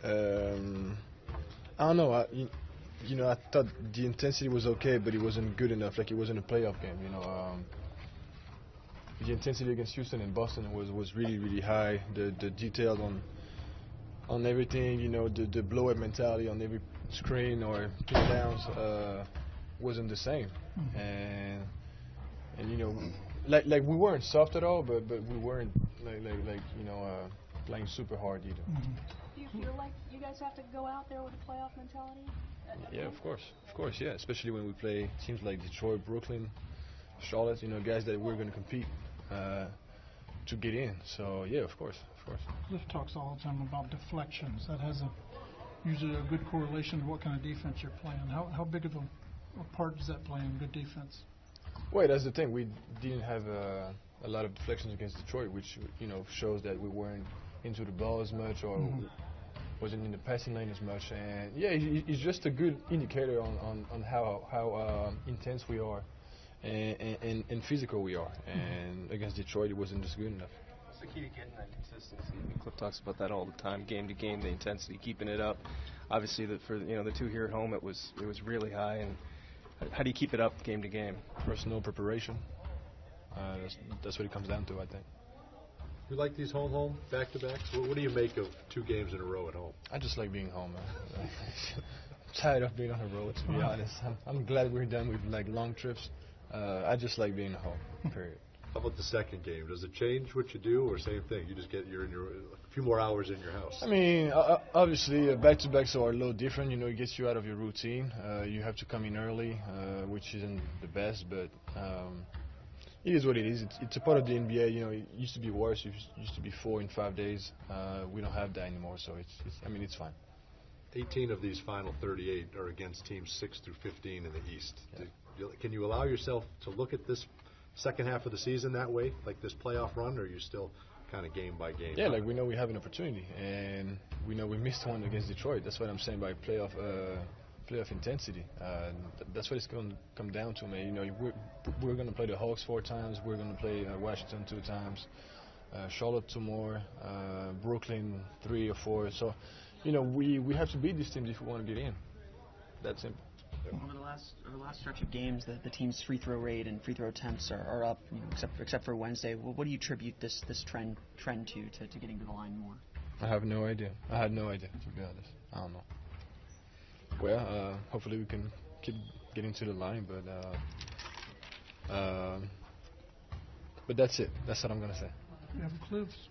Um, I don't know. I thought the intensity was okay, but it wasn't good enough. Like it wasn't a playoff game. The intensity against Houston and Boston was really really high. The detail on everything. The blow up mentality on every screen or pin downs wasn't the same. And like we weren't soft at all, but we weren't playing super hard either. Do you feel like you guys have to go out there with a playoff mentality? Yeah, of course, yeah. Especially when we play teams like Detroit, Brooklyn, Charlotte. Guys that we're going to compete to get in. So yeah, of course. Cliff talks all the time about deflections. That has usually a good correlation to what kind of defense you're playing. How big of a part does that play in good defense? Well, that's the thing. We didn't have a lot of deflections against Detroit, which shows that we weren't into the ball as much or wasn't in the passing lane as much. And yeah, it's just a good indicator on how intense we are and physical we are. And against Detroit, it wasn't just good enough. What's the key to getting that consistency? I mean, Cliff talks about that all the time, game to game, the intensity, keeping it up. Obviously, for the two here at home, it was really high. And how do you keep it up game to game? Personal preparation. That's what it comes down to, I think. You like these home back-to-backs? What do you make of 2 games in a row at home? I just like being home, man. I'm tired of being on the road, to be honest. I'm glad we're done with long trips. I just like being home, period. How about the second game? Does it change what you do, or same thing? You just you're in a few more hours in your house. I mean, obviously, back-to-backs are a little different. It gets you out of your routine. You have to come in early, which isn't the best, but it is what it is. It's a part of the NBA. It used to be worse. It used to be 4 in 5 days. We don't have that anymore, so it's fine. 18 of these final 38 are against teams 6 through 15 in the East. Yeah. Can you allow yourself to look at this second half of the season that way, like this playoff run, or are you still kind of game by game? Yeah, like we know we have an opportunity, and we know we missed one against Detroit. That's what I'm saying by playoff intensity. That's what it's going to come down to, man. We're going to play the Hawks 4 times. We're going to play Washington 2 times, Charlotte 2 more, Brooklyn 3 or 4. So, we have to beat these teams if we want to get in. That's simple. Over the last stretch of games, the team's free throw rate and free throw attempts are up, except for Wednesday. What do you attribute this trend to getting to the line more? I have no idea. I had no idea, to be honest. I don't know. Well, hopefully we can keep getting to the line, but that's it. That's what I'm gonna say. Yeah,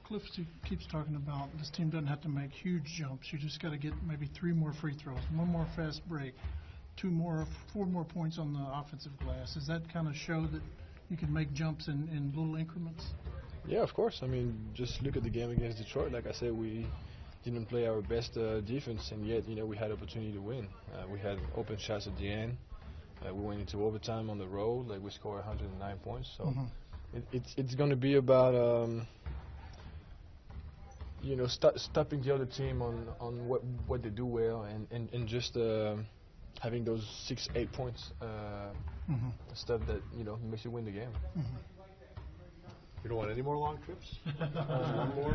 Cliff keeps talking about this team doesn't have to make huge jumps. You just got to get maybe 3 more free throws, 1 more fast break, 4 more points on the offensive glass. Does that kind of show that you can make jumps in little increments? Yeah, of course. I mean, just look at the game against Detroit. Like I said, we didn't play our best defense, and yet we had opportunity to win. We had open shots at the end. We went into overtime on the road. Like we scored 109 points. So it's going to be about stopping the other team on what they do well, and just having those 6-8 points stuff that makes you win the game. You don't want any more long trips? One more?